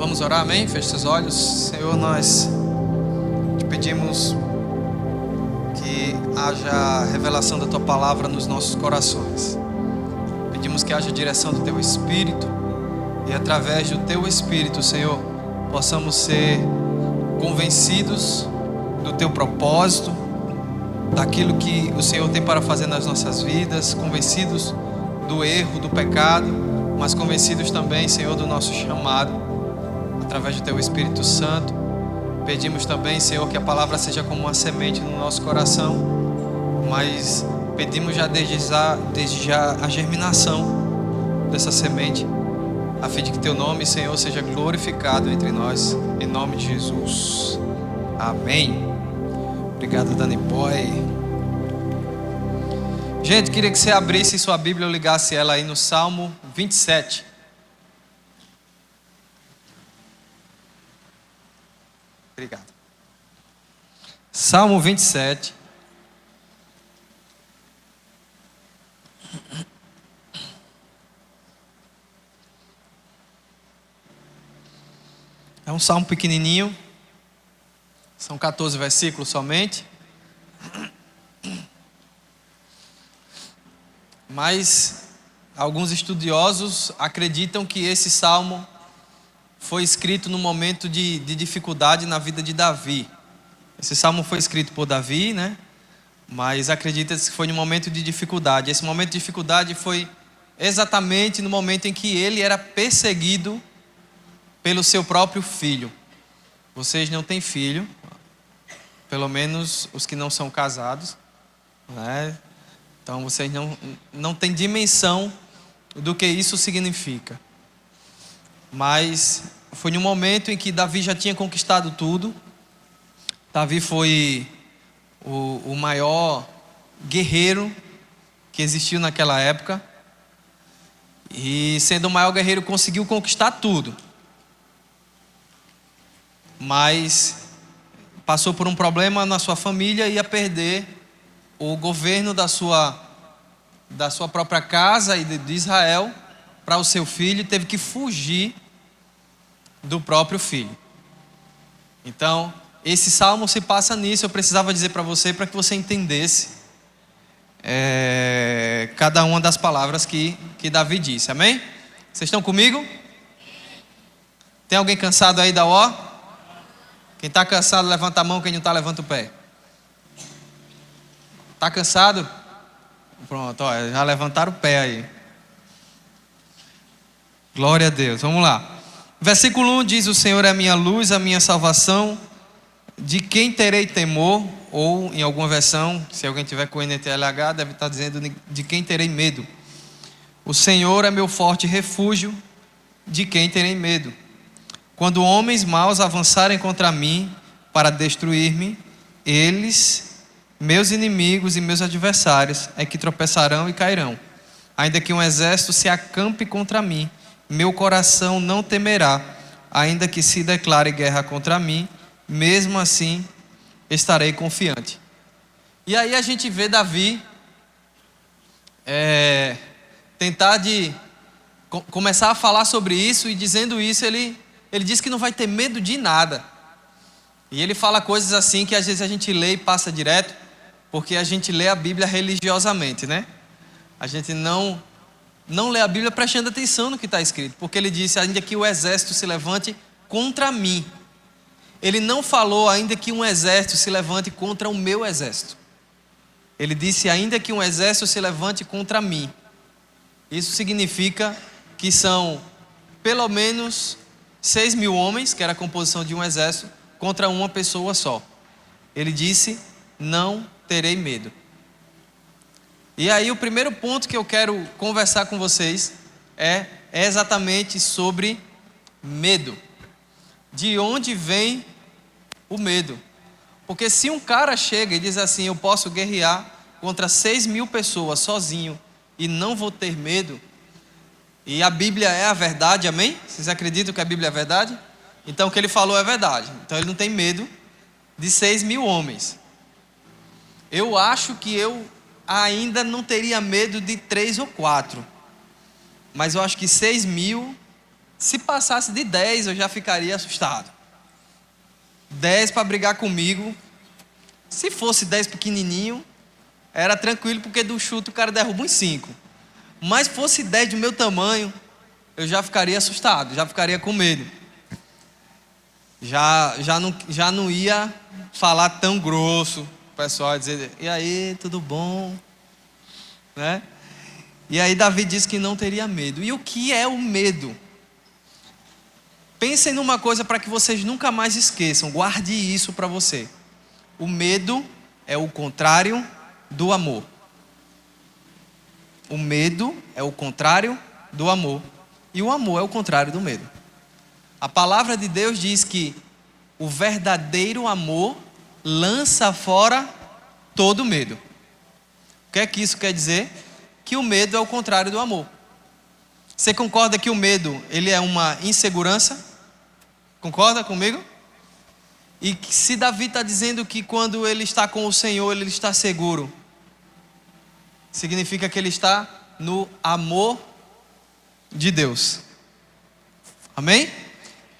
Vamos orar, amém? Feche seus olhos. Senhor, nós te pedimos que haja revelação da Tua palavra nos nossos corações. Pedimos que haja direção do Teu Espírito e através do Teu Espírito, Senhor, possamos ser convencidos do Teu propósito, daquilo que o Senhor tem para fazer nas nossas vidas, convencidos do erro, do pecado, mas convencidos também, Senhor, do nosso chamado, através do Teu Espírito Santo. Pedimos também, Senhor, que a palavra seja como uma semente no nosso coração, mas pedimos já desde já a germinação dessa semente, a fim de que Teu nome, Senhor, seja glorificado entre nós, em nome de Jesus. Amém. Obrigado, Dani Boy. Gente, queria que você abrisse sua Bíblia ou ligasse ela aí no Salmo 27. Obrigado. Salmo 27. É um salmo pequenininho. São 14 versículos somente. Mas alguns estudiosos acreditam que esse salmo foi escrito no momento de dificuldade na vida de Davi. Esse salmo foi escrito por Davi, né? Mas acredita-se que foi no momento de dificuldade. Esse momento de dificuldade foi exatamente no momento em que ele era perseguido pelo seu próprio filho. Vocês não têm filho, pelo menos os que não são casados, né? Então vocês não têm dimensão do que isso significa. Mas foi no momento em que Davi já tinha conquistado tudo. Davi foi o maior guerreiro que existiu naquela época. E sendo o maior guerreiro, conseguiu conquistar tudo. Mas passou por um problema na sua família e ia perder o governo da sua própria casa e de Israel para o seu filho. Teve que fugir do próprio filho. Então, esse salmo se passa nisso. Eu precisava dizer para você, para que você entendesse cada uma das palavras que Davi disse, amém? Vocês estão comigo? Tem alguém cansado aí da ó? Quem está cansado, levanta a mão. Quem não está, levanta o pé. Está cansado? Pronto, ó, já levantaram o pé aí. Glória a Deus, vamos lá. Versículo 1 diz: o Senhor é a minha luz, a minha salvação, de quem terei temor? Ou em alguma versão, se alguém tiver com NTLH, deve estar dizendo: de quem terei medo? O Senhor é meu forte refúgio, de quem terei medo? Quando homens maus avançarem contra mim para destruir-me, eles, meus inimigos e meus adversários, é que tropeçarão e cairão. Ainda que um exército se acampe contra mim, meu coração não temerá. Ainda que se declare guerra contra mim, mesmo assim estarei confiante. E aí a gente vê Davi tentar começar a falar sobre isso, e dizendo isso, ele diz que não vai ter medo de nada. E ele fala coisas assim que às vezes a gente lê e passa direto, porque a gente lê a Bíblia religiosamente, né? A gente não lê a Bíblia prestando atenção no que está escrito, porque ele disse: ainda que o exército se levante contra mim. Ele não falou ainda que um exército se levante contra o meu exército. Ele disse: ainda que um exército se levante contra mim. Isso significa que são pelo menos 6.000 homens, que era a composição de um exército, contra uma pessoa só. Ele disse: não terei medo. E aí o primeiro ponto que eu quero conversar com vocês é exatamente sobre medo. De onde vem o medo? Porque se um cara chega e diz assim: eu posso guerrear contra 6.000 pessoas sozinho e não vou ter medo, e a Bíblia é a verdade, amém? Vocês acreditam que a Bíblia é a verdade? Então o que ele falou é verdade. Então ele não tem medo de 6.000 homens. Eu acho que eu ainda não teria medo de 3 ou 4. Mas eu acho que 6.000 Se passasse de 10, eu já ficaria assustado. 10 para brigar comigo. Se fosse 10 pequenininho, era tranquilo, porque do chute o cara derruba uns 5. Mas fosse 10 do meu tamanho, eu já ficaria assustado, já ficaria com medo. Já não ia falar tão grosso. O pessoal ia dizer, e aí, tudo bom? Né? E aí Davi disse que não teria medo. E o que é o medo? Pensem numa coisa para que vocês nunca mais esqueçam. Guarde isso para você. O medo é o contrário do amor. O medo é o contrário do amor. E o amor é o contrário do medo. A palavra de Deus diz que o verdadeiro amor lança fora todo medo. O que é que isso quer dizer? Que o medo é o contrário do amor. Você concorda que o medo, ele é uma insegurança? Concorda comigo? E que se Davi está dizendo que quando ele está com o Senhor, ele está seguro, significa que ele está no amor de Deus. Amém?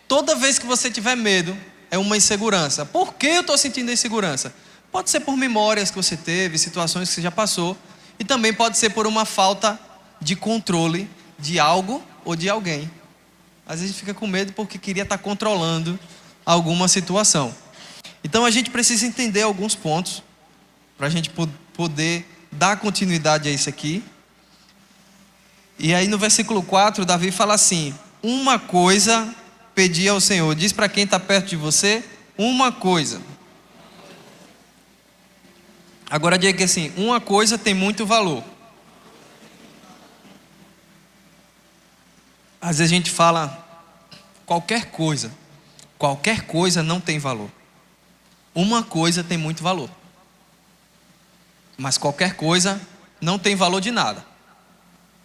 Toda vez que você tiver medo, é uma insegurança. Por que eu estou sentindo insegurança? Pode ser por memórias que você teve, situações que você já passou, e também pode ser por uma falta de controle de algo ou de alguém. Às vezes a gente fica com medo porque queria estar controlando alguma situação. Então a gente precisa entender alguns pontos para a gente poder dar continuidade a isso aqui. E aí no versículo 4, Davi fala assim: uma coisa pedi ao Senhor. Diz para quem está perto de você, uma coisa. Agora diga que assim, uma coisa tem muito valor. Às vezes a gente fala qualquer coisa não tem valor. Uma coisa tem muito valor. Mas qualquer coisa não tem valor de nada.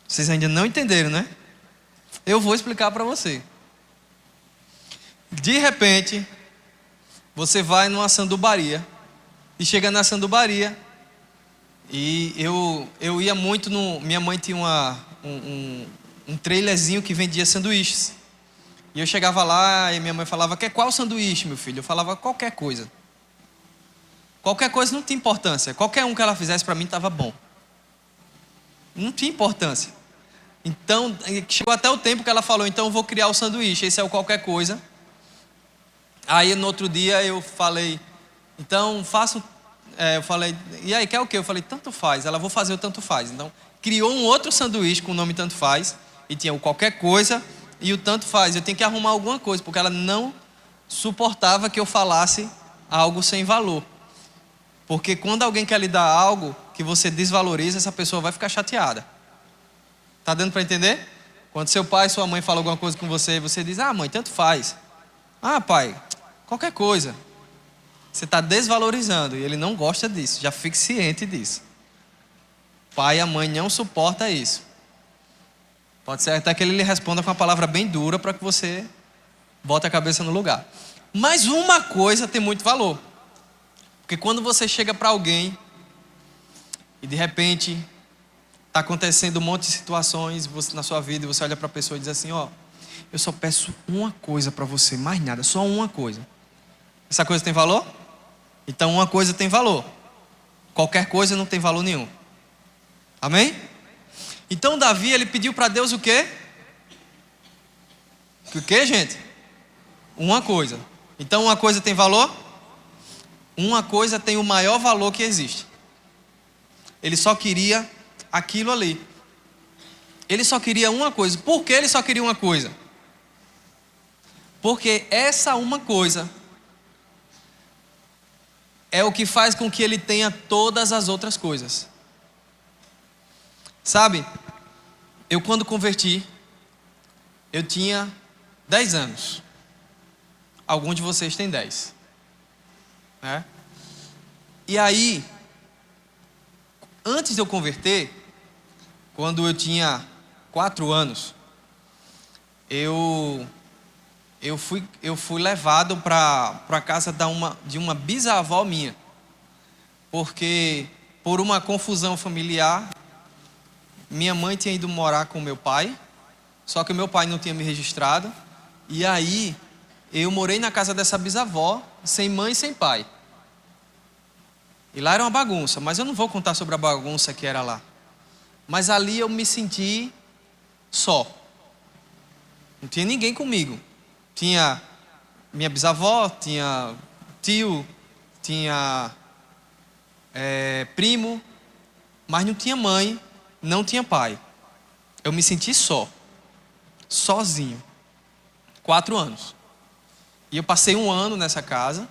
Vocês ainda não entenderam, né? Eu vou explicar para você. De repente, você vai numa sandubaria e chega na sandubaria e eu ia muito no... Minha mãe tinha um trailerzinho que vendia sanduíches. E eu chegava lá e minha mãe falava, quer qual sanduíche, meu filho? Eu falava qualquer coisa. Qualquer coisa não tinha importância. Qualquer um que ela fizesse para mim estava bom. Não tinha importância. Então, chegou até o tempo que ela falou, então eu vou criar o sanduíche, esse é o qualquer coisa. Aí no outro dia eu falei, então faço... eu falei, e aí, quer o quê? Eu falei, tanto faz. Ela, vou fazer o tanto faz. Então, criou um outro sanduíche com o nome tanto faz. E tinha o qualquer coisa e o tanto faz. Eu tenho que arrumar alguma coisa, porque ela não suportava que eu falasse algo sem valor. Porque quando alguém quer lhe dar algo que você desvaloriza, essa pessoa vai ficar chateada. Tá dando para entender? Quando seu pai, sua mãe falam alguma coisa com você, e você diz, ah mãe, tanto faz. Ah pai, qualquer coisa. Você está desvalorizando e ele não gosta disso, já fique ciente disso. O pai e a mãe não suportam isso. Pode ser até que ele lhe responda com uma palavra bem dura para que você bote a cabeça no lugar. Mas uma coisa tem muito valor. Porque quando você chega para alguém e de repente está acontecendo um monte de situações na sua vida e você olha para a pessoa e diz assim, ó, eu só peço uma coisa para você, mais nada, só uma coisa. Essa coisa tem valor? Então uma coisa tem valor. Qualquer coisa não tem valor nenhum. Amém? Então Davi, ele pediu para Deus o quê? O quê, gente? Uma coisa. Então uma coisa tem valor? Uma coisa tem o maior valor que existe. Ele só queria aquilo ali. Ele só queria uma coisa. Por que ele só queria uma coisa? Porque essa uma coisa é o que faz com que ele tenha todas as outras coisas. Sabe, eu quando converti, eu tinha 10 anos. Alguns de vocês têm 10. Né? E aí, antes de eu converter, quando eu tinha 4 anos, eu fui levado para a casa de uma bisavó minha. Porque, por uma confusão familiar, minha mãe tinha ido morar com meu pai só que o meu pai não tinha me registrado. E aí eu morei na casa dessa bisavó, sem mãe e sem pai. E lá era uma bagunça, mas eu não vou contar sobre a bagunça que era lá. Mas ali eu me senti só. Não tinha ninguém comigo. Tinha minha bisavó, tinha tio, tinha primo, mas não tinha mãe, não tinha pai. Eu me senti só, sozinho. 4 anos. E eu passei 1 ano nessa casa,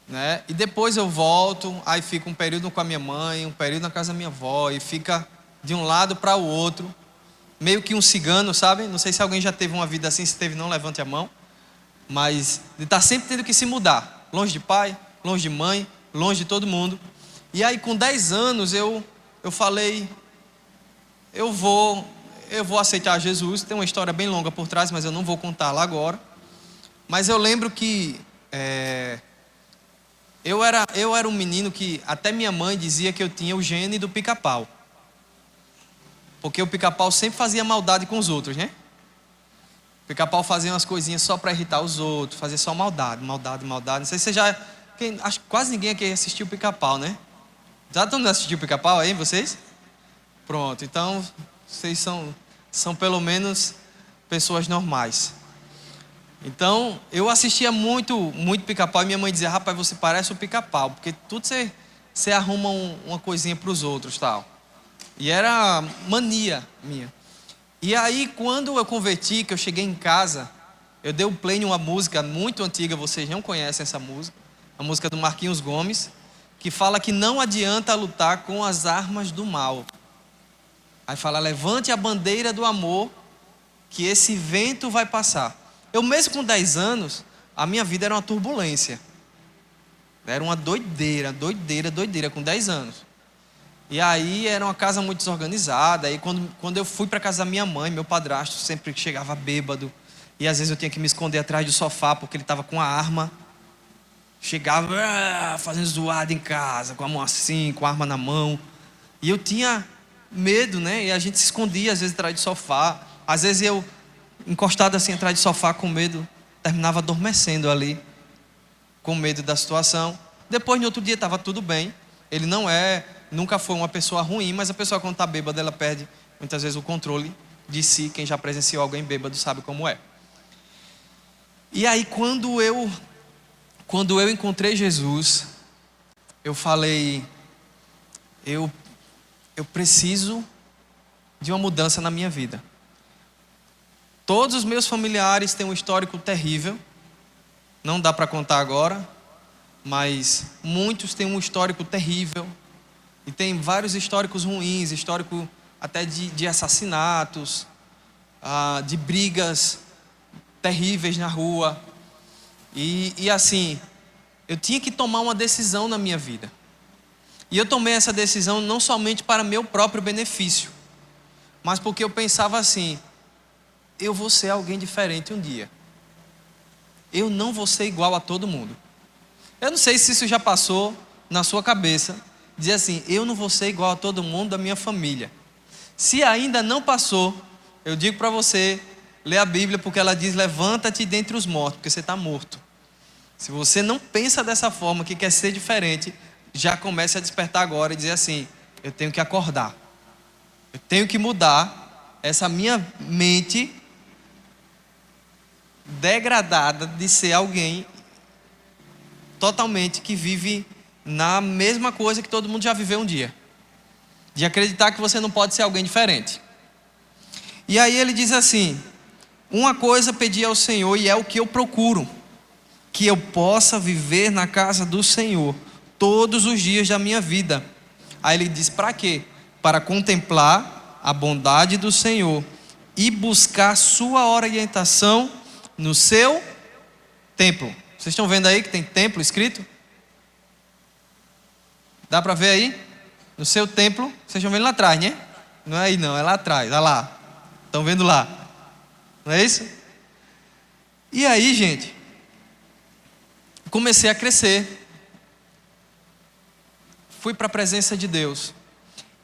né? E depois eu volto, aí fico um período com a minha mãe, um período na casa da minha avó, e fica de um lado para o outro, meio que um cigano, sabe? Não sei se alguém já teve uma vida assim, se teve não, levante a mão. Mas de estar sempre tendo que se mudar, longe de pai, longe de mãe, longe de todo mundo. E aí com 10 anos eu falei, eu vou aceitar Jesus. Tem uma história bem longa por trás, mas eu não vou contar lá agora. Mas eu lembro que eu era um menino que até minha mãe dizia que eu tinha o gene do pica-pau. Porque o pica-pau sempre fazia maldade com os outros, né? O pica-pau fazia umas coisinhas só para irritar os outros, fazia só maldade. Não sei se você já... acho que quase ninguém aqui assistiu o pica-pau, né? Já todo mundo assistiu o pica-pau aí, vocês? Pronto, então vocês são pelo menos pessoas normais. Então, eu assistia muito pica-pau e minha mãe dizia, rapaz, você parece o pica-pau, porque tudo você arruma uma coisinha para os outros, tal. E era mania minha. E aí, quando eu converti, que eu cheguei em casa, eu dei o play em uma música muito antiga, vocês não conhecem essa música, a música do Marquinhos Gomes, que fala que não adianta lutar com as armas do mal. Aí fala, levante a bandeira do amor, que esse vento vai passar. Eu mesmo com 10 anos, a minha vida era uma turbulência. Era uma doideira com 10 anos. E aí era uma casa muito desorganizada. E quando eu fui para casa da minha mãe, meu padrasto sempre chegava bêbado. E às vezes eu tinha que me esconder atrás do sofá, porque ele estava com a arma. Chegava fazendo zoada em casa, com a mão assim, com a arma na mão. E eu tinha medo, né? E a gente se escondia às vezes atrás do sofá. Às vezes eu, encostado assim atrás do sofá com medo, terminava adormecendo ali, com medo da situação. Depois, no outro dia, estava tudo bem. Ele nunca foi uma pessoa ruim, mas a pessoa quando está bêbada, ela perde muitas vezes o controle de si. Quem já presenciou alguém bêbado sabe como é. E aí, quando eu encontrei Jesus, eu falei, eu preciso de uma mudança na minha vida. Todos os meus familiares têm um histórico terrível, não dá para contar agora, mas muitos têm um histórico terrível, e tem vários históricos ruins, histórico até de assassinatos, de brigas terríveis na rua, e assim, eu tinha que tomar uma decisão na minha vida. E eu tomei essa decisão não somente para meu próprio benefício, mas porque eu pensava assim, eu vou ser alguém diferente um dia. Eu não vou ser igual a todo mundo. Eu não sei se isso já passou na sua cabeça, dizer assim, eu não vou ser igual a todo mundo da minha família. Se ainda não passou, eu digo para você, lê a Bíblia, porque ela diz, levanta-te dentre os mortos, porque você está morto. Se você não pensa dessa forma, que quer ser diferente, já comece a despertar agora e dizer assim, eu tenho que acordar. Eu tenho que mudar essa minha mente degradada de ser alguém totalmente que vive na mesma coisa que todo mundo já viveu um dia. De acreditar que você não pode ser alguém diferente. E aí ele diz assim, uma coisa pedi ao Senhor e é o que eu procuro, que eu possa viver na casa do Senhor todos os dias da minha vida. Aí ele diz, para quê? Para contemplar a bondade do Senhor e buscar sua orientação no seu templo. Vocês estão vendo aí que tem templo escrito? Dá para ver aí? No seu templo, vocês estão vendo lá atrás, né? Não é aí não, é lá atrás, olha lá. Estão vendo lá? Não é isso? E aí, gente, comecei a crescer. Fui para a presença de Deus.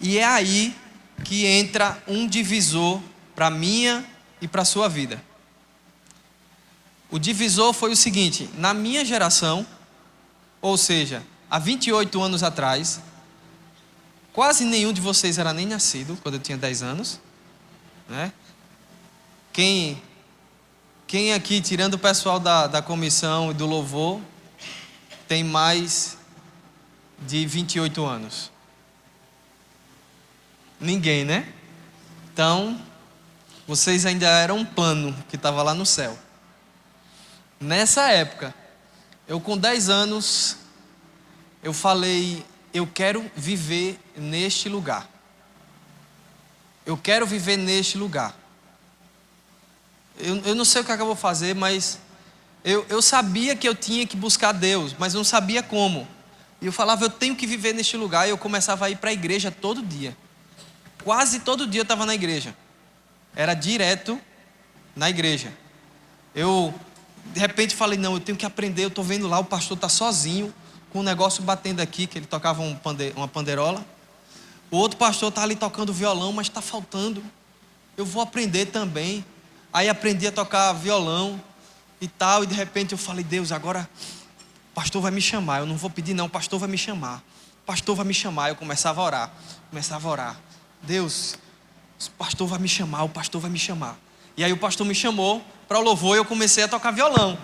E é aí que entra um divisor para a minha e para a sua vida. O divisor foi o seguinte: na minha geração, ou seja, há 28 anos atrás, quase nenhum de vocês era nem nascido quando eu tinha 10 anos, né? Quem aqui, tirando o pessoal da comissão e do louvor, tem mais de 28 anos? Ninguém, né? Então, vocês ainda eram um pano que estava lá no céu. Nessa época, eu com 10 anos, eu falei: eu quero viver neste lugar. Eu quero viver neste lugar. Eu não sei o que eu vou fazer, mas eu sabia que eu tinha que buscar Deus, mas não sabia como. E eu falava: eu tenho que viver neste lugar. E eu começava a ir para a igreja todo dia. Quase todo dia eu estava na igreja. Era direto na igreja. Eu, de repente, falei: não, eu tenho que aprender. Eu estou vendo lá, o pastor está sozinho, com um negócio batendo aqui, que ele tocava uma panderola. O outro pastor está ali tocando violão, mas está faltando. Eu vou aprender também. Aí aprendi a tocar violão e tal. E de repente eu falei: Deus, agora o pastor vai me chamar. Eu não vou pedir não, o pastor vai me chamar. O pastor vai me chamar. Eu começava a orar. Deus, o pastor vai me chamar, o pastor vai me chamar. E aí o pastor me chamou para o louvor e eu comecei a tocar violão.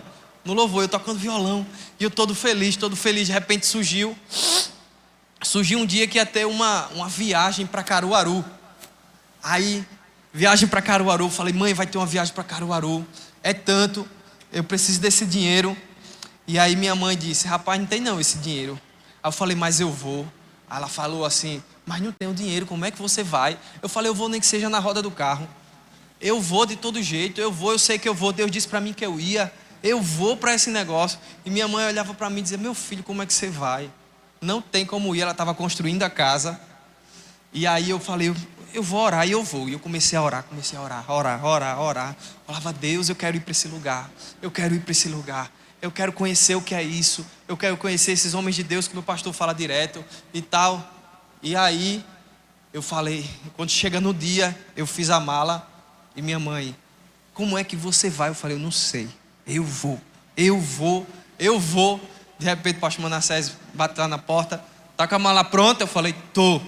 No louvor, eu tocando violão. E eu todo feliz. De repente surgiu um dia que ia ter uma viagem para Caruaru. Aí, viagem para Caruaru, eu falei: mãe, vai ter uma viagem para Caruaru. É tanto, eu preciso desse dinheiro. E aí minha mãe disse: rapaz, não tem não esse dinheiro. Aí eu falei: mas eu vou. Aí ela falou assim: mas não tenho dinheiro, como é que você vai? Eu falei: eu vou nem que seja na roda do carro. Eu vou de todo jeito, eu sei que eu vou. Deus disse para mim que eu ia. Eu vou para esse negócio. E minha mãe olhava para mim e dizia: meu filho, como é que você vai? Não tem como ir. Ela estava construindo a casa. E aí eu falei: eu vou orar. E eu vou. E eu comecei a orar. Falava: Deus, eu quero ir para esse lugar. Eu quero conhecer o que é isso. Eu quero conhecer esses homens de Deus que meu pastor fala direto e tal. E aí eu falei, quando chega no dia, eu fiz a mala. E minha mãe: como é que você vai? Eu falei: eu não sei. Eu vou. De repente o pastor Manassés bateu lá na porta: tá com a mala pronta? Eu falei: tô.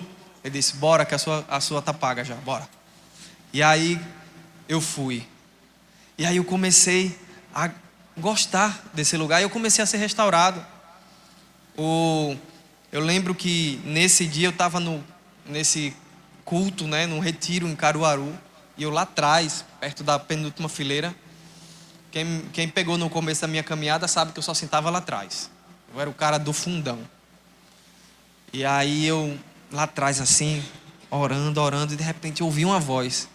Ele disse: bora que a sua tá paga já, bora. E aí eu fui. E aí eu comecei a gostar desse lugar e eu comecei a ser restaurado. Eu lembro que nesse dia eu estava nesse culto, né, num retiro em Caruaru. E eu lá atrás, perto da penúltima fileira. Quem pegou no começo da minha caminhada sabe que eu só sentava lá atrás. Eu era o cara do fundão. E aí eu lá atrás assim, orando, e de repente eu ouvi uma voz.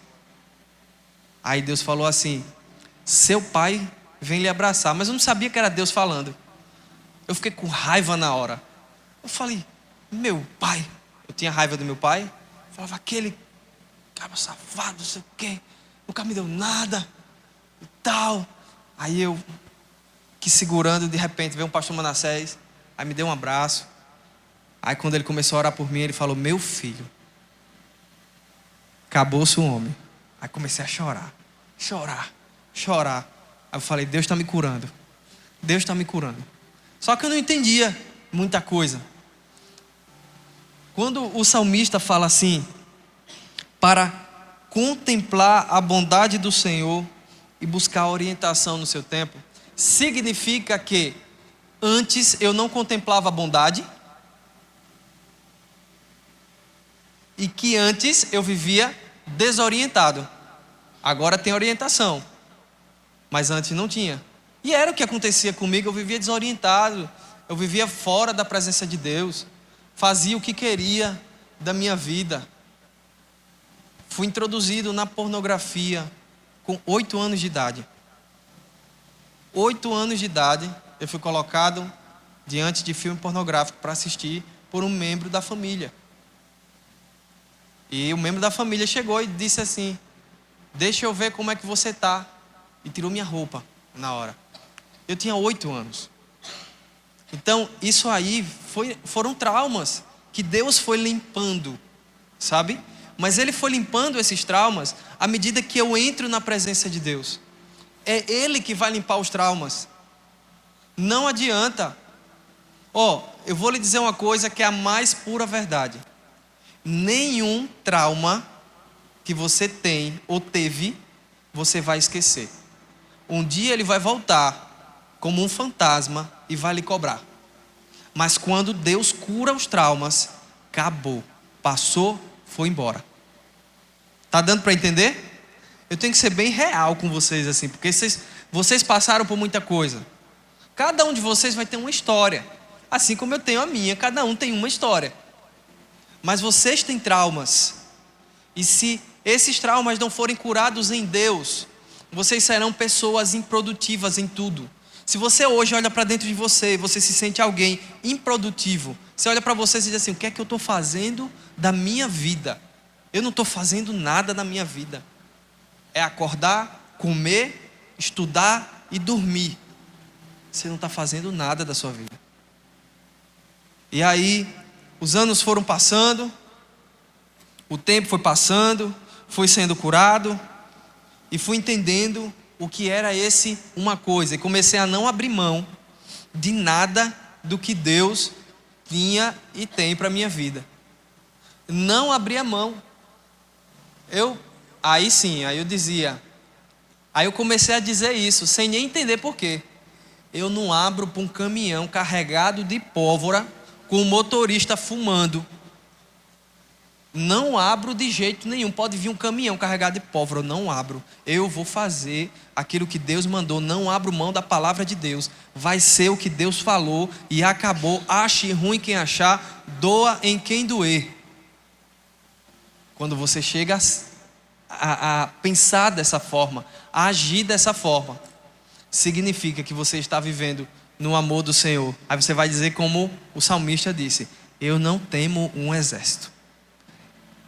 Aí Deus falou assim: seu pai vem lhe abraçar. Mas eu não sabia que era Deus falando. Eu fiquei com raiva na hora. Eu falei: meu pai. Eu tinha raiva do meu pai. Eu falava: aquele cara safado, não sei o quê, nunca me deu nada e tal. Aí eu que segurando, de repente veio um pastor Manassés. Aí me deu um abraço. Aí quando ele começou a orar por mim, ele falou: meu filho, acabou-se o homem. Aí comecei a chorar. Aí eu falei: Deus está me curando. Só que eu não entendia muita coisa. Quando o salmista fala assim: para contemplar a bondade do Senhor e buscar orientação no seu tempo, significa que antes eu não contemplava a bondade e que antes eu vivia desorientado. Agora tem orientação, mas antes não tinha. E era o que acontecia comigo. Eu vivia desorientado, eu vivia fora da presença de Deus, fazia o que queria da minha vida. Fui introduzido na pornografia com 8 anos de idade. 8 anos de idade, eu fui colocado diante de filme pornográfico para assistir por um membro da família. E o membro da família chegou e disse assim: deixa eu ver como é que você está. E tirou minha roupa na hora. Eu tinha 8 anos. Então, isso aí foram traumas que Deus foi limpando, sabe? Mas Ele foi limpando esses traumas à medida que eu entro na presença de Deus. É Ele que vai limpar os traumas. Não adianta. Eu vou lhe dizer uma coisa que é a mais pura verdade. Nenhum trauma que você tem ou teve, você vai esquecer. Um dia ele vai voltar como um fantasma e vai lhe cobrar. Mas quando Deus cura os traumas, acabou. Passou, foi embora. Tá dando para entender? Eu tenho que ser bem real com vocês assim, porque vocês passaram por muita coisa. Cada um de vocês vai ter uma história. Assim como eu tenho a minha, cada um tem uma história. Mas vocês têm traumas. E se esses traumas não forem curados em Deus, vocês serão pessoas improdutivas em tudo. Se você hoje olha para dentro de você e você se sente alguém improdutivo, você olha para você e diz assim: o que é que eu estou fazendo da minha vida? Eu não estou fazendo nada da minha vida. É acordar, comer, estudar e dormir. Você não está fazendo nada da sua vida. E aí, os anos foram passando, o tempo foi passando, fui sendo curado e fui entendendo o que era uma coisa. E comecei a não abrir mão de nada do que Deus tinha e tem para a minha vida. Não abria mão. Aí eu dizia. Aí eu comecei a dizer isso, sem nem entender por quê. Eu não abro para um caminhão carregado de pólvora, com o motorista fumando. Não abro de jeito nenhum. Pode vir um caminhão carregado de pólvora, eu não abro. Eu vou fazer aquilo que Deus mandou. Não abro mão da palavra de Deus. Vai ser o que Deus falou e acabou. Ache ruim quem achar, doa em quem doer. Quando você chega a pensar dessa forma, a agir dessa forma, significa que você está vivendo no amor do Senhor. Aí você vai dizer como o salmista disse: eu não temo um exército.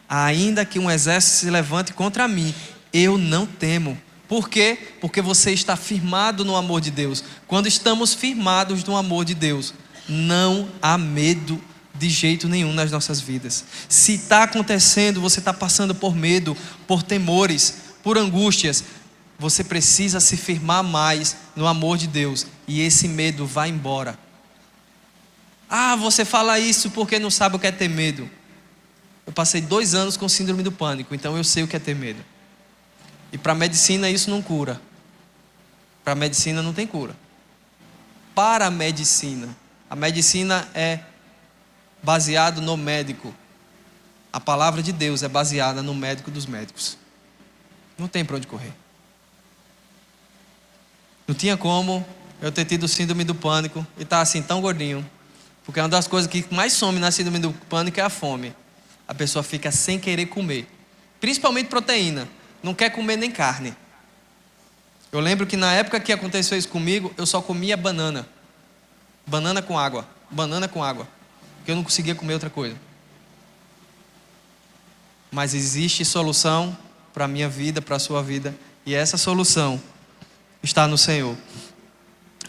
Ainda que um exército se levante contra mim, eu não temo. Por quê? Porque você está firmado no amor de Deus. Quando estamos firmados no amor de Deus, não há medo de jeito nenhum nas nossas vidas. Se está acontecendo, você está passando por medo, por temores, por angústias, você precisa se firmar mais no amor de Deus, e esse medo vai embora. Você fala isso porque não sabe o que é ter medo. Eu passei 2 anos com síndrome do pânico, então eu sei o que é ter medo. E para a medicina isso não cura. Para a medicina não tem cura. Para a medicina é baseado no médico. A palavra de Deus é baseada no médico dos médicos. Não tem para onde correr. Não tinha como eu ter tido síndrome do pânico e estar assim tão gordinho. Porque uma das coisas que mais some na síndrome do pânico é a fome. A pessoa fica sem querer comer. Principalmente proteína. Não quer comer nem carne. Eu lembro que na época que aconteceu isso comigo, eu só comia banana. Banana com água. Porque eu não conseguia comer outra coisa. Mas existe solução para a minha vida, para a sua vida. E essa solução está no Senhor.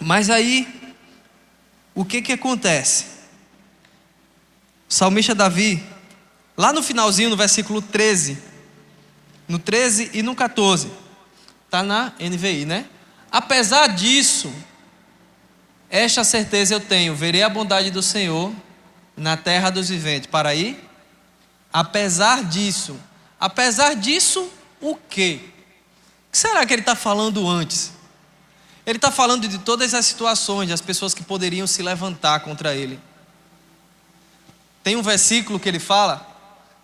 Mas aí, o que acontece? O salmista Davi, lá no finalzinho, no versículo 13, no 13 e no 14, está na NVI, né? Apesar disso, esta certeza eu tenho: verei a bondade do Senhor na terra dos viventes. Para aí, apesar disso, o quê? O que será que ele está falando antes? Ele está falando de todas as situações, das pessoas que poderiam se levantar contra ele. Tem um versículo que ele fala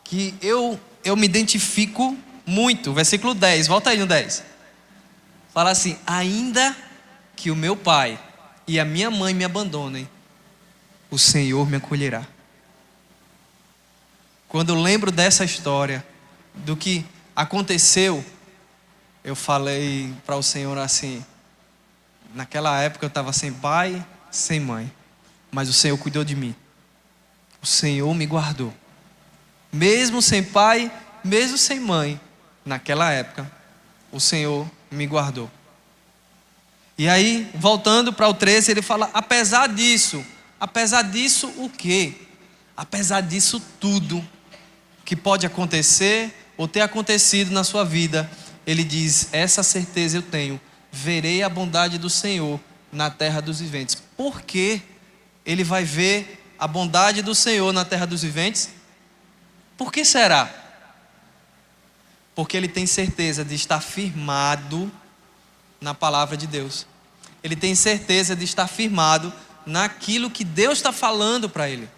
que eu me identifico muito. Versículo 10, volta aí no 10. Fala assim: ainda que o meu pai e a minha mãe me abandonem, o Senhor me acolherá. Quando eu lembro dessa história, do que aconteceu, eu falei para o Senhor assim: naquela época eu estava sem pai, sem mãe, mas o Senhor cuidou de mim. O Senhor me guardou. Mesmo sem pai, mesmo sem mãe, naquela época, o Senhor me guardou. E aí, voltando para o 13, ele fala: apesar disso o quê? Apesar disso tudo, que pode acontecer ou ter acontecido na sua vida, ele diz: essa certeza eu tenho, verei a bondade do Senhor na terra dos viventes. Por que ele vai ver a bondade do Senhor na terra dos viventes? Por que será? Porque ele tem certeza de estar firmado na palavra de Deus. Ele tem certeza de estar firmado naquilo que Deus está falando para ele.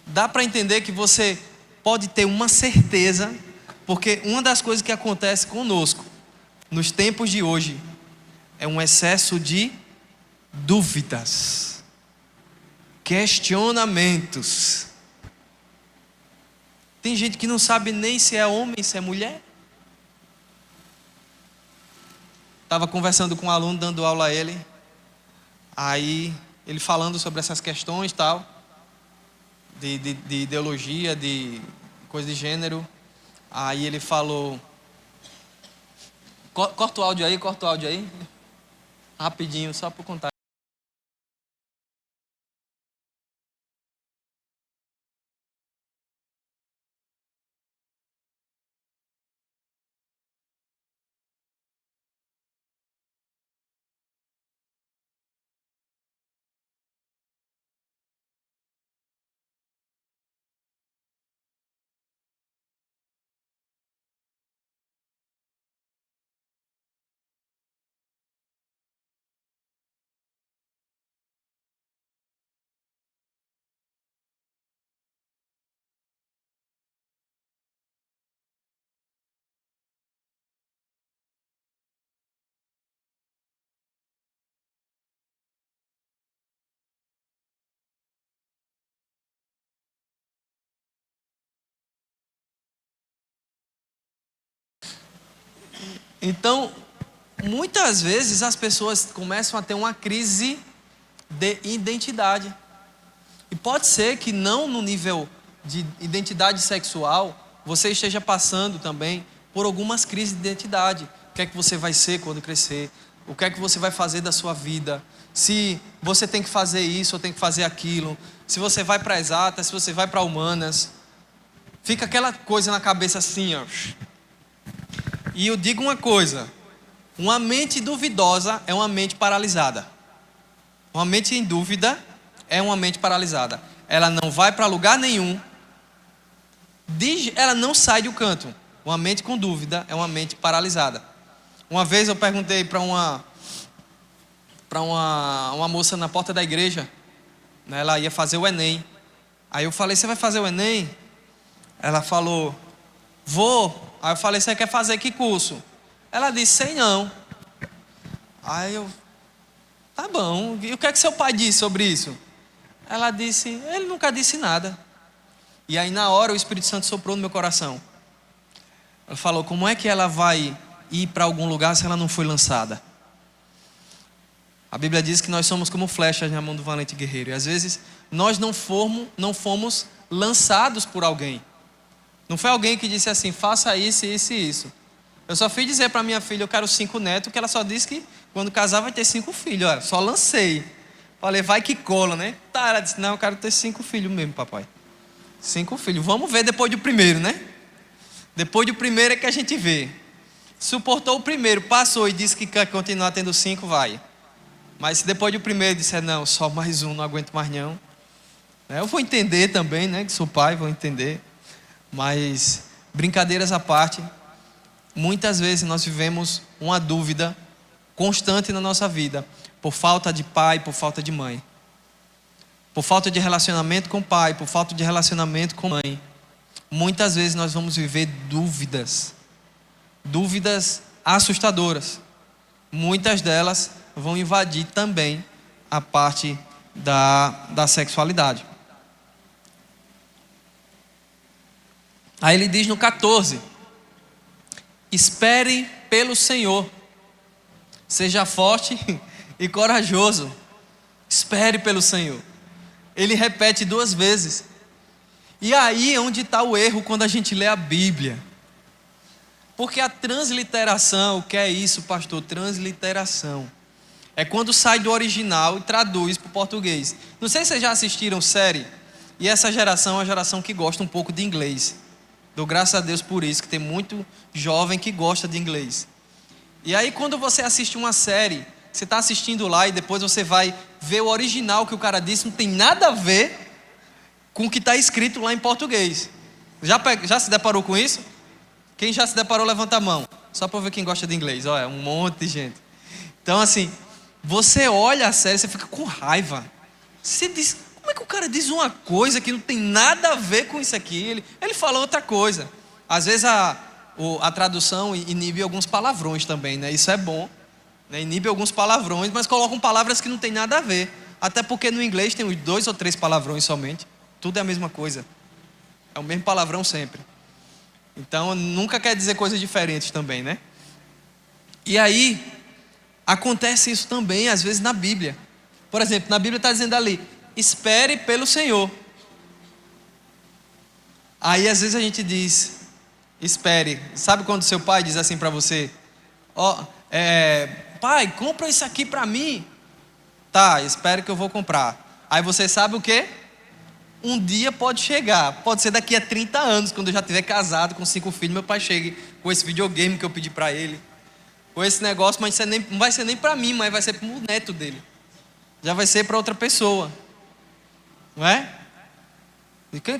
Dá para entender que você pode ter uma certeza, porque uma das coisas que acontece conosco nos tempos de hoje é um excesso de dúvidas, questionamentos. Tem gente que não sabe nem se é homem, se é mulher. Estava conversando com um aluno, dando aula a ele. Aí, ele falando sobre essas questões e tal, de ideologia, de coisa de gênero. Aí ele falou... Corta o áudio aí. Rapidinho, só para contar. Então, muitas vezes as pessoas começam a ter uma crise de identidade. E pode ser que não no nível de identidade sexual, você esteja passando também por algumas crises de identidade. O que é que você vai ser quando crescer? O que é que você vai fazer da sua vida? Se você tem que fazer isso ou tem que fazer aquilo? Se você vai para exatas, se você vai para humanas? Fica aquela coisa na cabeça assim, ó. E eu digo uma coisa: uma mente duvidosa é uma mente paralisada. Uma mente em dúvida é uma mente paralisada. Ela não vai para lugar nenhum. Ela não sai do canto. Uma mente com dúvida é uma mente paralisada. Uma vez eu perguntei para uma moça na porta da igreja, né, ela ia fazer o Enem. Aí eu falei: você vai fazer o Enem? Ela falou: vou. Aí eu falei: você quer fazer que curso? Ela disse: sei não. Aí eu: tá bom, e o que é que seu pai disse sobre isso? Ela disse: ele nunca disse nada. E aí na hora o Espírito Santo soprou no meu coração. Ela falou: como é que ela vai ir para algum lugar se ela não foi lançada? A Bíblia diz que nós somos como flechas na mão do valente guerreiro. E às vezes nós não fomos lançados por alguém. Não foi alguém que disse assim: faça isso, isso e isso. Eu só fui dizer para minha filha: eu quero 5 netos, que ela só disse que quando casar vai ter 5 filhos. Olha, só lancei. Falei: vai que cola, né? Tá, ela disse: não, eu quero ter 5 filhos mesmo, papai. 5 filhos. Vamos ver depois do primeiro, né? Depois do primeiro é que a gente vê. Suportou o primeiro, passou e disse que quer continuar tendo 5, vai. Mas se depois do primeiro disser: não, só mais um, não aguento mais não. Eu vou entender também, né? Que sou pai, vou entender. Mas, brincadeiras à parte, muitas vezes nós vivemos uma dúvida constante na nossa vida, por falta de pai, por falta de mãe. Por falta de relacionamento com o pai, por falta de relacionamento com a mãe. Muitas vezes nós vamos viver dúvidas assustadoras. Muitas delas vão invadir também a parte da sexualidade. Aí ele diz no 14: espere pelo Senhor, seja forte e corajoso. Espere pelo Senhor. Ele repete 2 vezes. E aí é onde está o erro quando a gente lê a Bíblia. Porque a transliteração, o que é isso, pastor? Transliteração é quando sai do original e traduz para o português. Não sei se vocês já assistiram série E essa geração é uma geração que gosta um pouco de inglês. Dou graças a Deus por isso, que tem muito jovem que gosta de inglês. E aí quando você assiste uma série, você está assistindo lá e depois você vai ver o original que o cara disse, não tem nada a ver com o que está escrito lá em português. Já se deparou com isso? Quem já se deparou, levanta a mão. Só para ver quem gosta de inglês. Olha, um monte de gente. Então assim, você olha a série, você fica com raiva. Você diz, como é que o cara diz uma coisa que não tem nada a ver com isso aqui? Ele fala outra coisa. Às vezes a tradução inibe alguns palavrões também, né? Isso é bom, né? Inibe alguns palavrões, mas colocam palavras que não tem nada a ver. Até porque no inglês tem uns 2 ou 3 palavrões somente. Tudo é a mesma coisa. É o mesmo palavrão sempre. Então nunca quer dizer coisas diferentes também, né? E aí acontece isso também às vezes na Bíblia. Por exemplo, na Bíblia está dizendo ali, espere pelo Senhor. Aí às vezes a gente diz, espere. Sabe quando seu pai diz assim para você, pai, compra isso aqui para mim. Tá, espere que eu vou comprar. Aí você sabe o quê? Um dia pode chegar, pode ser daqui a 30 anos, quando eu já estiver casado com 5 filhos, meu pai chegue com esse videogame que eu pedi para ele, com esse negócio, mas não vai ser nem para mim, mas vai ser para o neto dele. Já vai ser para outra pessoa, não é?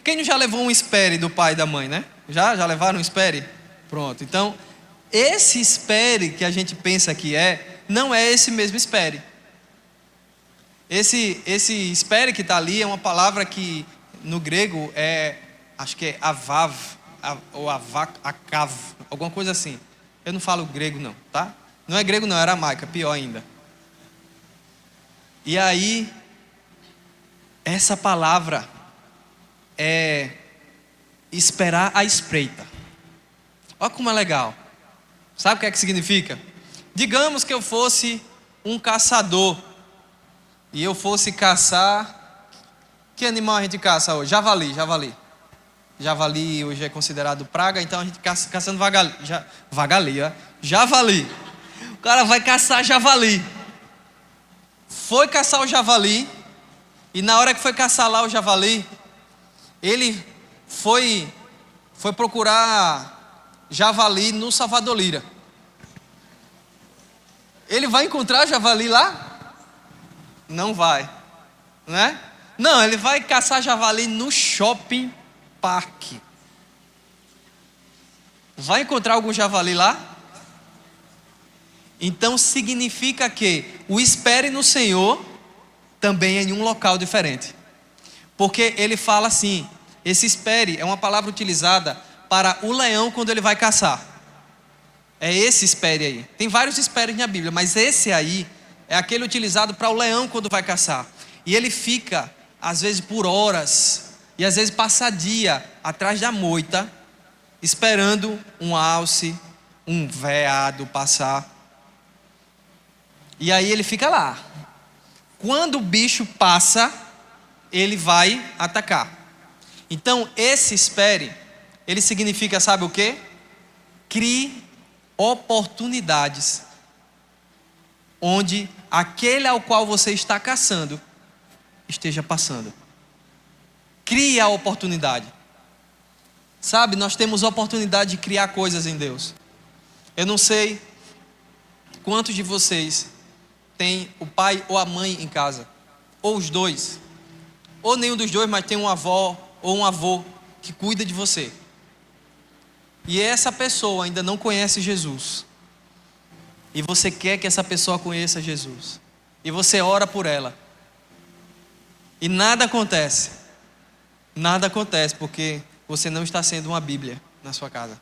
Quem já levou um espere do pai e da mãe, né? Já levaram um espere? Pronto, então esse espere que a gente pensa que não é esse mesmo espere. Esse espere que está ali é uma palavra que no grego acho que é avav, ou akav, alguma coisa assim. Eu não falo grego não, tá? Não é grego não, é aramaica, pior ainda. E aí, essa palavra é esperar à espreita. Olha como é legal. Sabe o que é que significa? Digamos que eu fosse um caçador e eu fosse caçar. Que animal a gente caça hoje? Javali. Javali hoje é considerado praga, então a gente caçando javali. O cara vai caçar javali. Foi caçar o javali, e na hora que foi caçar lá o javali, ele foi procurar javali no Salvador Lira. Ele vai encontrar javali lá? Não vai, né? Não, ele vai caçar javali no shopping park. Vai encontrar algum javali lá? Então significa que o espere no Senhor também é em um local diferente. Porque ele fala assim, esse espere é uma palavra utilizada para o leão quando ele vai caçar. É esse espere aí. Tem vários esperes na Bíblia, mas esse aí é aquele utilizado para o leão quando vai caçar. E ele fica, às vezes por horas, e às vezes passa dia atrás da moita, esperando um alce, um veado passar. E aí ele fica lá. Quando o bicho passa, ele vai atacar. Então esse espere, ele significa, sabe o quê? Crie oportunidades onde aquele ao qual você está caçando esteja passando. Crie a oportunidade. Sabe, nós temos oportunidade de criar coisas em Deus. Eu não sei quantos de vocês tem o pai ou a mãe em casa, ou os dois, ou nenhum dos dois, mas tem uma avó ou um avô que cuida de você. E essa pessoa ainda não conhece Jesus. E você quer que essa pessoa conheça Jesus. E você ora por ela. E nada acontece. Nada acontece porque você não está sendo uma Bíblia na sua casa.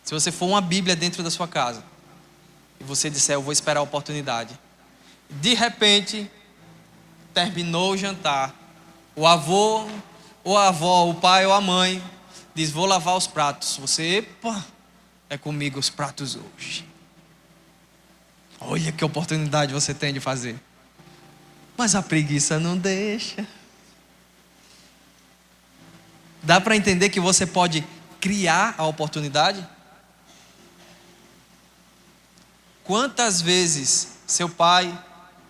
Se você for uma Bíblia dentro da sua casa e você disser, eu vou esperar a oportunidade. De repente, terminou o jantar. O avô ou a avó, o pai ou a mãe diz, vou lavar os pratos. Você, epa, é comigo os pratos hoje. Olha que oportunidade você tem de fazer. Mas a preguiça não deixa. Dá para entender que você pode criar a oportunidade? Quantas vezes seu pai,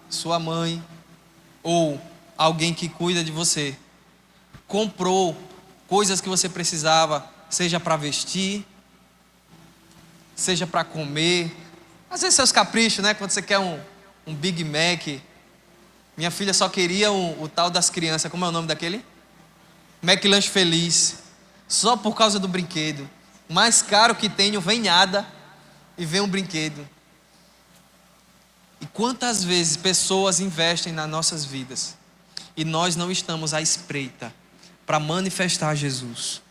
sua mãe ou alguém que cuida de você comprou coisas que você precisava, seja para vestir, seja para comer. Às vezes seus caprichos, né? Quando você quer um Big Mac. Minha filha só queria o tal das crianças, como é o nome daquele? McLanche Feliz. Só por causa do brinquedo. O mais caro que tenho, vem nada e vem um brinquedo. E quantas vezes pessoas investem nas nossas vidas e nós não estamos à espreita para manifestar Jesus.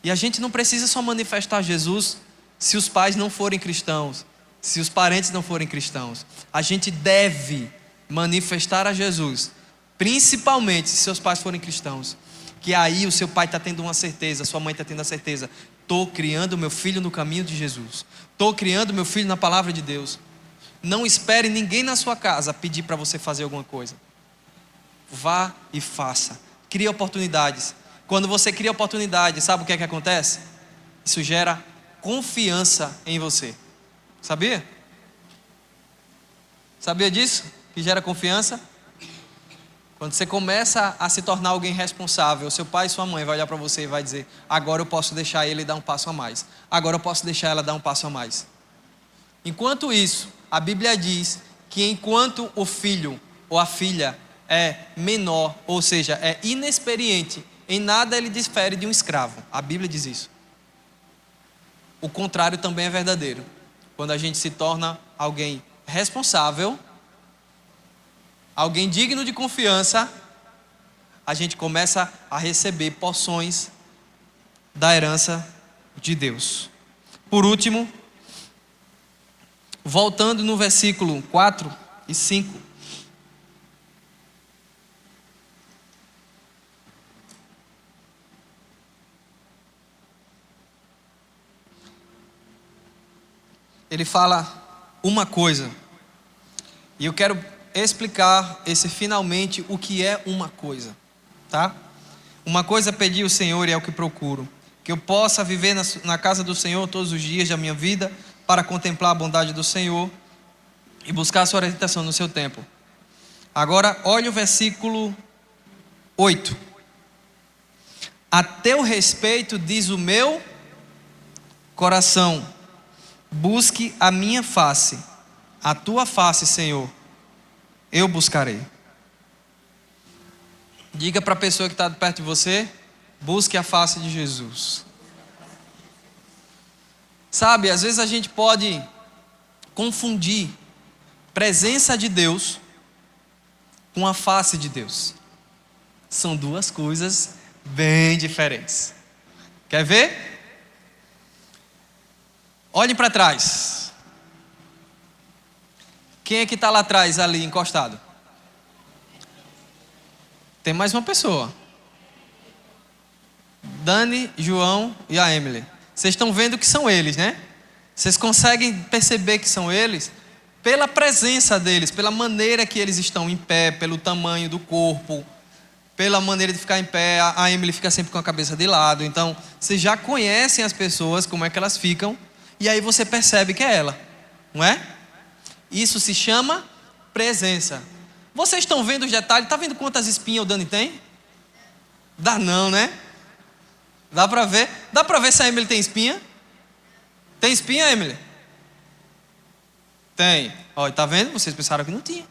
E a gente não precisa só manifestar Jesus se os pais não forem cristãos, se os parentes não forem cristãos. A gente deve manifestar a Jesus, principalmente se seus pais forem cristãos. Que aí o seu pai está tendo uma certeza, sua mãe está tendo a certeza: estou criando meu filho no caminho de Jesus, estou criando meu filho na palavra de Deus. Não espere ninguém na sua casa pedir para você fazer alguma coisa. Vá e faça. Crie oportunidades. Quando você cria oportunidades, sabe o que é que acontece? Isso gera confiança em você. Sabia? Sabia disso? Que gera confiança? Quando você começa a se tornar alguém responsável, seu pai e sua mãe vai olhar para você e vai dizer: agora eu posso deixar ele dar um passo a mais. Agora eu posso deixar ela dar um passo a mais. Enquanto isso, a Bíblia diz que enquanto o filho ou a filha é menor, ou seja, é inexperiente, em nada ele difere de um escravo. A Bíblia diz isso. O contrário também é verdadeiro. Quando a gente se torna alguém responsável, alguém digno de confiança, a gente começa a receber porções da herança de Deus. Por último, voltando no versículo 4 e 5. Ele fala uma coisa, e eu quero explicar finalmente o que é uma coisa, tá? Uma coisa pedi ao Senhor e é o que procuro: que eu possa viver na casa do Senhor todos os dias da minha vida, para contemplar a bondade do Senhor e buscar a sua orientação no seu tempo. Agora, olha o versículo 8. A teu respeito diz o meu coração: busque a minha face, a tua face, Senhor, eu buscarei. Diga para a pessoa que está perto de você: busque a face de Jesus. Sabe, às vezes a gente pode confundir presença de Deus com a face de Deus. São duas coisas bem diferentes. Quer ver? Olhe para trás. Quem é que está lá atrás, ali, encostado? Tem mais uma pessoa. Dani, João e a Emily. Vocês estão vendo que são eles, né? Vocês conseguem perceber que são eles pela presença deles, pela maneira que eles estão em pé, pelo tamanho do corpo, pela maneira de ficar em pé. A Emily fica sempre com a cabeça de lado. Então, vocês já conhecem as pessoas, como é que elas ficam, e aí você percebe que é ela, não é? Isso se chama presença. Vocês estão vendo os detalhes? Está vendo quantas espinhas o Dani tem? Dá não, né? Dá para ver? Dá para ver se a Emily tem espinha? Tem espinha, Emily? Tem. Olha, tá vendo? Vocês pensaram que não tinha.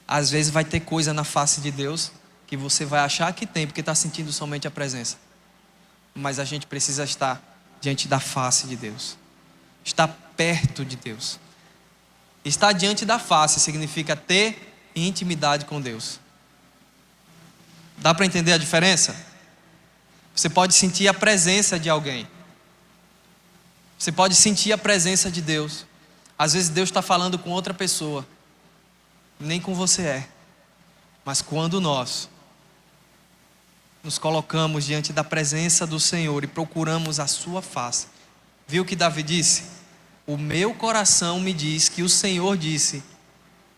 Às vezes vai ter coisa na face de Deus que você vai achar que tem, porque está sentindo somente a presença. Mas a gente precisa estar diante da face de Deus. Estar perto de Deus. Estar diante da face significa ter intimidade com Deus. Dá para entender a diferença? Você pode sentir a presença de alguém. Você pode sentir a presença de Deus. Às vezes Deus está falando com outra pessoa. Nem com você é. Mas quando nós nos colocamos diante da presença do Senhor e procuramos a sua face. Viu o que Davi disse? O meu coração me diz que o Senhor disse: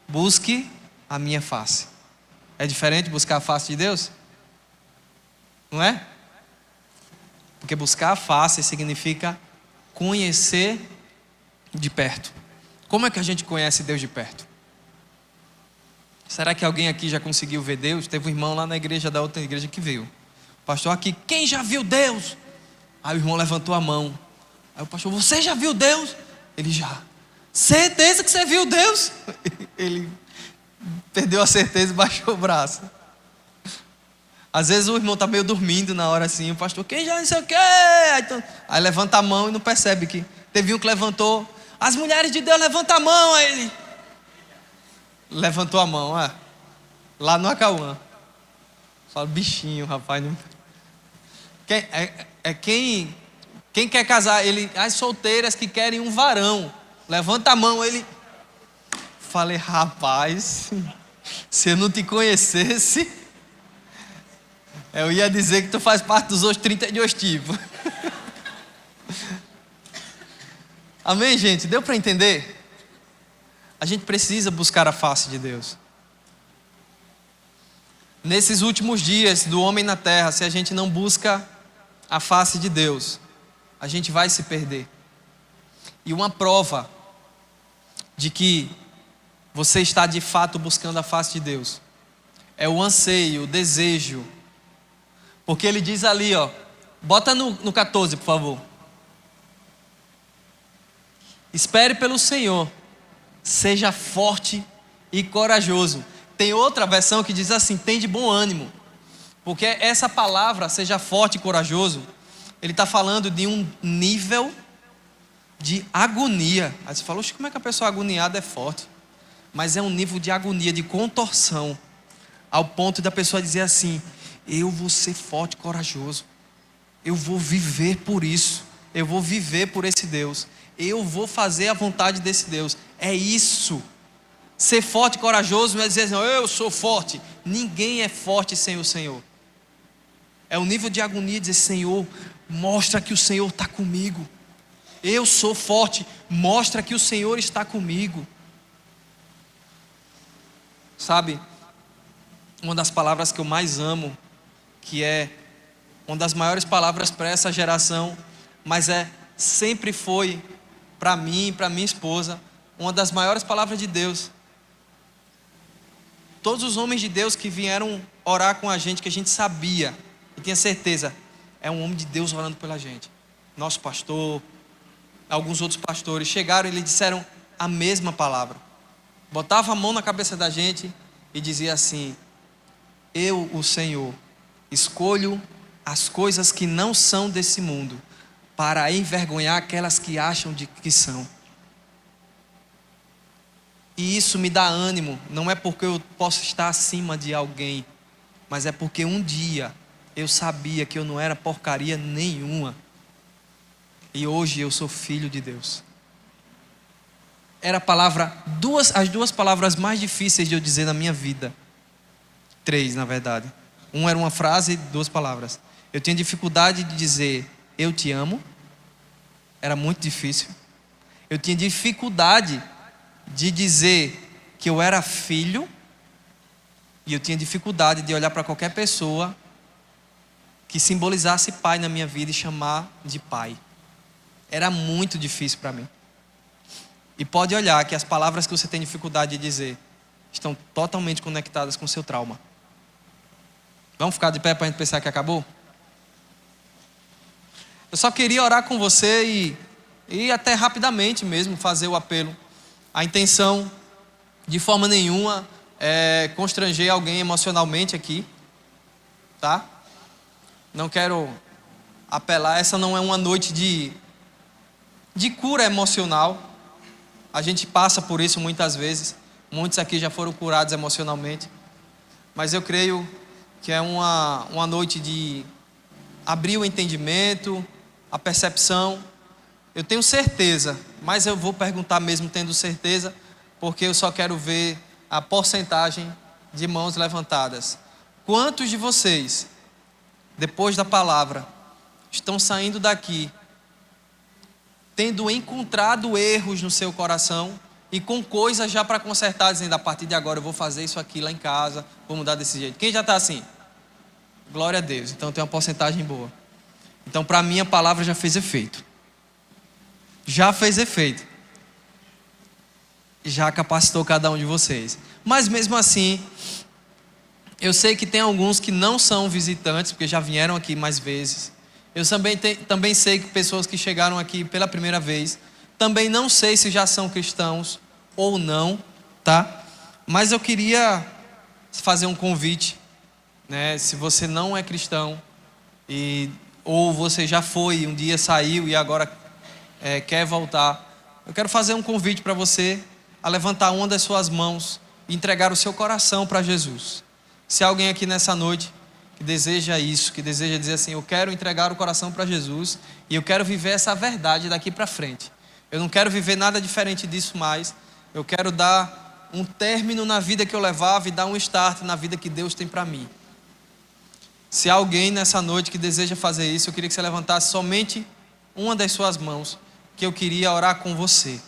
busque a minha face. É diferente buscar a face de Deus? Não é? Porque buscar a face significa conhecer de perto. Como é que a gente conhece Deus de perto? Será que alguém aqui já conseguiu ver Deus? Teve um irmão lá na igreja da outra igreja que veio. O pastor aqui, quem já viu Deus? Aí o irmão levantou a mão. Aí o pastor, você já viu Deus? Ele já. Certeza que você viu Deus? Ele perdeu a certeza e baixou o braço. Às vezes o irmão está meio dormindo na hora assim. O pastor, quem já não sei o quê? Aí levanta a mão e não percebe que. Teve um que levantou. As mulheres de Deus, levanta a mão. Aí ele levantou a mão, lá no Acauã. Fala, bichinho, rapaz. Não... Quem quer casar? Ele, as solteiras que querem um varão. Levanta a mão, ele. Falei, rapaz, se eu não te conhecesse, eu ia dizer que tu faz parte dos outros 32 tipos. Amém, gente? Deu para entender? A gente precisa buscar a face de Deus. Nesses últimos dias do homem na terra, se a gente não busca a face de Deus, a gente vai se perder. E uma prova de que você está de fato buscando a face de Deus é o anseio, o desejo. Porque ele diz ali, bota no 14, por favor. Espere pelo Senhor, seja forte e corajoso. Tem outra versão que diz assim, tem de bom ânimo. Porque essa palavra, seja forte e corajoso, ele está falando de um nível de agonia. Aí você fala, como é que a pessoa agoniada é forte? Mas é um nível de agonia, de contorção, ao ponto da pessoa dizer assim, eu vou ser forte e corajoso. Eu vou viver por isso. Eu vou viver por esse Deus. Eu vou fazer a vontade desse Deus. É isso. Ser forte e corajoso não é dizer, não, eu sou forte. Ninguém é forte sem o Senhor. É o nível de agonia de dizer, Senhor, mostra que o Senhor está comigo. Eu sou forte, mostra que o Senhor está comigo. Sabe, uma das palavras que eu mais amo, que é uma das maiores palavras para essa geração, mas sempre foi para mim, para minha esposa, uma das maiores palavras de Deus. Todos os homens de Deus que vieram orar com a gente, que a gente sabia e tinha certeza, é um homem de Deus orando pela gente. Nosso pastor, alguns outros pastores chegaram e lhe disseram a mesma palavra. Botava a mão na cabeça da gente e dizia assim, eu, o Senhor, escolho as coisas que não são desse mundo, para envergonhar aquelas que acham que são. E isso me dá ânimo, não é porque eu posso estar acima de alguém, mas é porque um dia eu sabia que eu não era porcaria nenhuma. E hoje eu sou filho de Deus. Era as duas palavras mais difíceis de eu dizer na minha vida. 3, na verdade. Uma era uma frase e 2 palavras. Eu tinha dificuldade de dizer, eu te amo. Era muito difícil. Eu tinha dificuldade de dizer que eu era filho. E eu tinha dificuldade de olhar para qualquer pessoa que simbolizasse pai na minha vida e chamar de pai. Era muito difícil para mim. E pode olhar que as palavras que você tem dificuldade de dizer estão totalmente conectadas com o seu trauma. Vamos ficar de pé para a gente pensar que acabou? Eu só queria orar com você e até rapidamente mesmo fazer o apelo. A intenção, de forma nenhuma, é constranger alguém emocionalmente aqui. Tá? Não quero apelar, essa não é uma noite de cura emocional. A gente passa por isso muitas vezes. Muitos aqui já foram curados emocionalmente. Mas eu creio que é uma noite de abrir o entendimento, a percepção. Eu tenho certeza, mas eu vou perguntar mesmo tendo certeza, porque eu só quero ver a porcentagem de mãos levantadas. Quantos de vocês, depois da palavra, estão saindo daqui tendo encontrado erros no seu coração e com coisas já para consertar, dizendo, a partir de agora eu vou fazer isso aqui lá em casa, vou mudar desse jeito? Quem já está assim? Glória a Deus, então tem uma porcentagem boa. Então para mim a palavra já fez efeito. Já fez efeito. Já capacitou cada um de vocês. Mas mesmo assim, eu sei que tem alguns que não são visitantes, porque já vieram aqui mais vezes. Eu também sei que pessoas que chegaram aqui pela primeira vez, também não sei se já são cristãos ou não, tá? Mas eu queria fazer um convite, né? Se você não é cristão, ou você já foi, um dia saiu e agora quer voltar, eu quero fazer um convite para você a levantar uma das suas mãos e entregar o seu coração para Jesus. Se há alguém aqui nessa noite que deseja isso, que deseja dizer assim: eu quero entregar o coração para Jesus e eu quero viver essa verdade daqui para frente. Eu não quero viver nada diferente disso mais. Eu quero dar um término na vida que eu levava e dar um start na vida que Deus tem para mim. Se há alguém nessa noite que deseja fazer isso, eu queria que você levantasse somente uma das suas mãos, que eu queria orar com você.